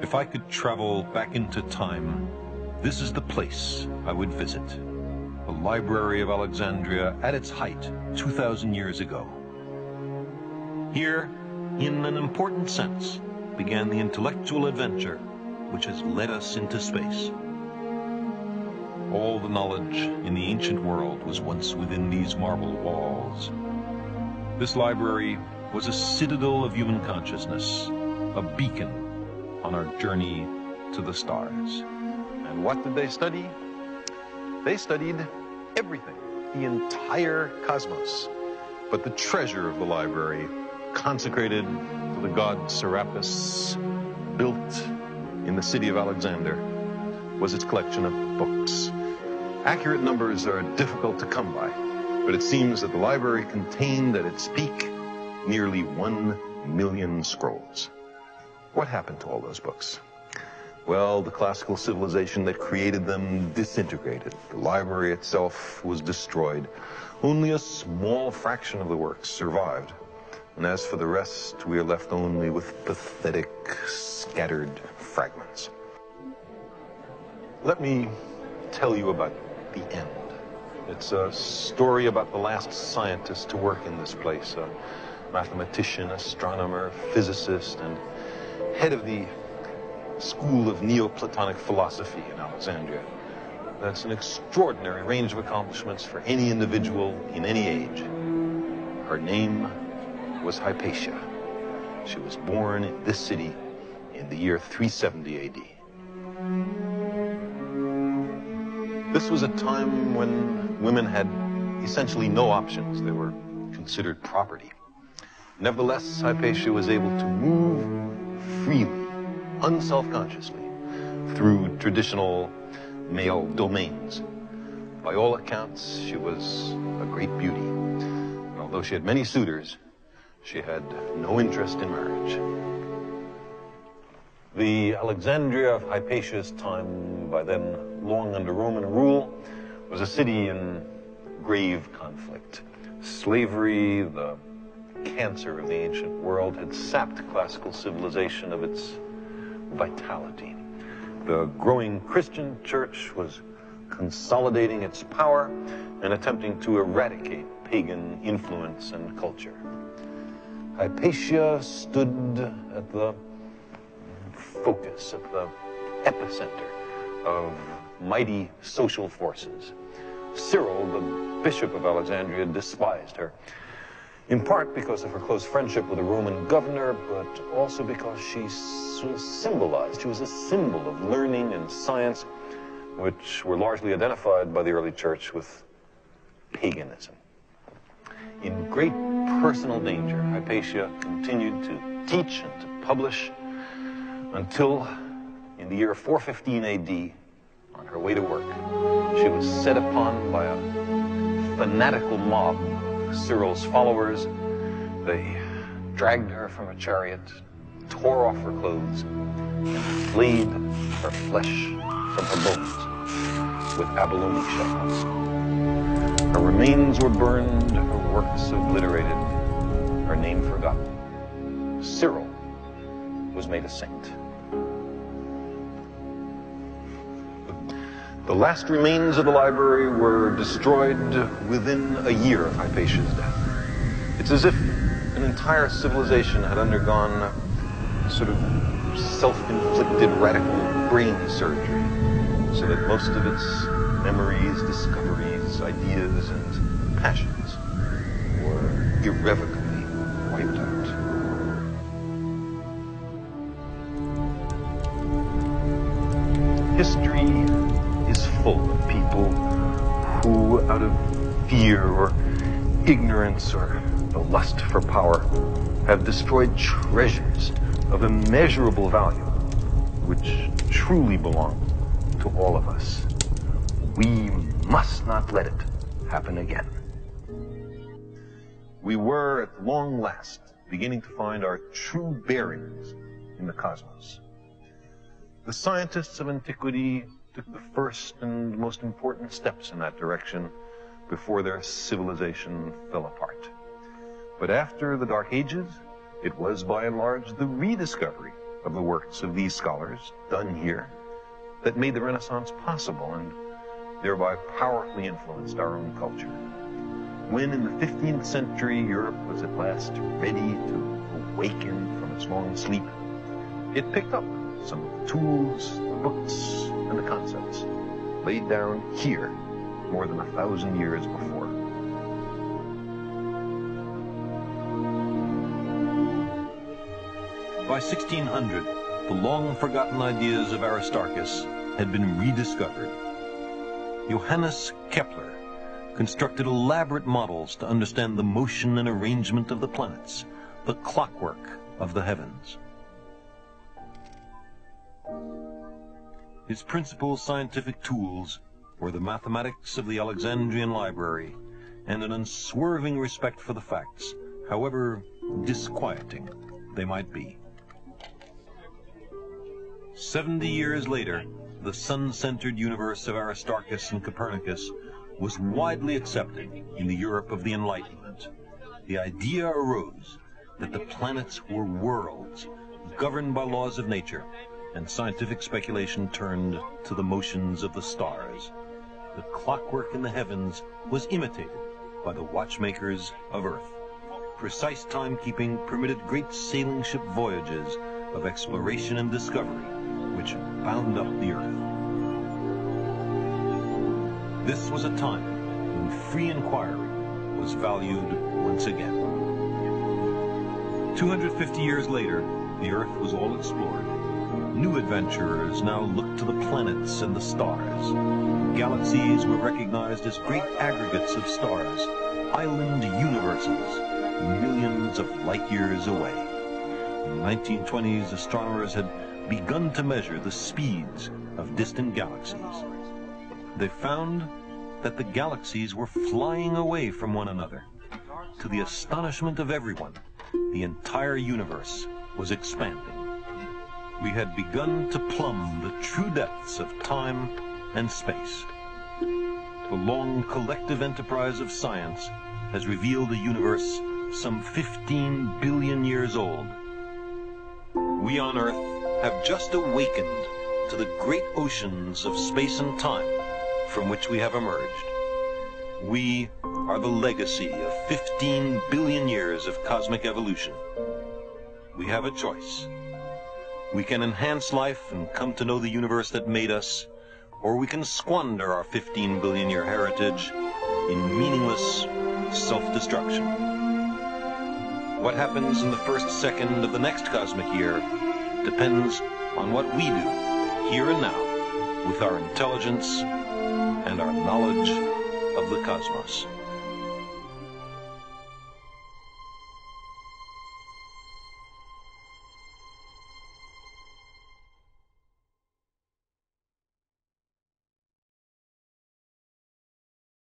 If I could travel back into time, this is the place I would visit. The Library of Alexandria at its height 2,000 years ago. Here, in an important sense, began the intellectual adventure which has led us into space. All the knowledge in the ancient world was once within these marble walls. This library was a citadel of human consciousness, a beacon on our journey to the stars. And what did they study? They studied everything, the entire cosmos. But the treasure of the library, consecrated to the god Serapis, built in the city of Alexander, was its collection of books. Accurate numbers are difficult to come by, but it seems that the library contained at its peak nearly 1 million scrolls. What happened to all those books? Well, the classical civilization that created them disintegrated. The library itself was destroyed. Only a small fraction of the works survived. And as for the rest, we are left only with pathetic, scattered fragments. Let me tell you about the end. It's a story about the last scientist to work in this place, a mathematician, astronomer, physicist, and head of the school of Neoplatonic philosophy in Alexandria. That's an extraordinary range of accomplishments for any individual in any age. Her name was Hypatia. She was born in this city in the year 370 AD. This was a time when women had essentially no options. They were considered property. Nevertheless, Hypatia was able to move freely, unselfconsciously, through traditional male domains. By all accounts, she was a great beauty. And although she had many suitors, she had no interest in marriage. The Alexandria of Hypatia's time, by then long under Roman rule, was a city in grave conflict. Slavery, the cancer of the ancient world, had sapped classical civilization of its vitality. The growing Christian church was consolidating its power and attempting to eradicate pagan influence and culture. Hypatia stood at the focus, at the epicenter of mighty social forces. Cyril, the bishop of Alexandria, despised her, in part because of her close friendship with a Roman governor, but also because she was symbolized. She was a symbol of learning and science, which were largely identified by the early church with paganism. In great personal danger, Hypatia continued to teach and to publish until, in the year 415 AD, on her way to work, she was set upon by a fanatical mob of Cyril's followers. They dragged her from a chariot, tore off her clothes, and flayed her flesh from her bones with abalone shells. Her remains were burned, her works obliterated, her name forgotten. Cyril was made a saint. The last remains of the library were destroyed within a year of Hypatia's death. It's as if an entire civilization had undergone a sort of self-inflicted radical brain surgery, so that most of its memories, discoveries, ideas, and passions were irrevocably wiped out. History is full of people who, out of fear or ignorance or the lust for power, have destroyed treasures of immeasurable value, which truly belong to all of us. We must not let it happen again. We were, at long last, beginning to find our true bearings in the cosmos. The scientists of antiquity took the first and most important steps in that direction before their civilization fell apart. But after the Dark Ages, it was by and large the rediscovery of the works of these scholars done here that made the Renaissance possible and thereby powerfully influenced our own culture. When in the 15th century Europe was at last ready to awaken from its long sleep, it picked up some of the tools, the books, and the concepts laid down here more than 1,000 years before. By 1600, the long-forgotten ideas of Aristarchus had been rediscovered. Johannes Kepler constructed elaborate models to understand the motion and arrangement of the planets, the clockwork of the heavens. His principal scientific tools were the mathematics of the Alexandrian library and an unswerving respect for the facts, however disquieting they might be. 70 years later, the sun-centered universe of Aristarchus and Copernicus was widely accepted in the Europe of the Enlightenment. The idea arose that the planets were worlds governed by laws of nature, and scientific speculation turned to the motions of the stars. The clockwork in the heavens was imitated by the watchmakers of Earth. Precise timekeeping permitted great sailing ship voyages of exploration and discovery, which bound up the Earth. This was a time when free inquiry was valued once again. 250 years later, the Earth was all explored. New adventurers now looked to the planets and the stars. Galaxies were recognized as great aggregates of stars, island universes, millions of light years away. In the 1920s, astronomers had begun to measure the speeds of distant galaxies. They found that the galaxies were flying away from one another. To the astonishment of everyone, the entire universe was expanding. We had begun to plumb the true depths of time and space. The long collective enterprise of science has revealed a universe some 15 billion years old. We on Earth have just awakened to the great oceans of space and time from which we have emerged. We are the legacy of 15 billion years of cosmic evolution. We have a choice. We can enhance life and come to know the universe that made us, or we can squander our 15 billion year heritage in meaningless self-destruction. What happens in the first second of the next cosmic year depends on what we do here and now with our intelligence and our knowledge of the cosmos.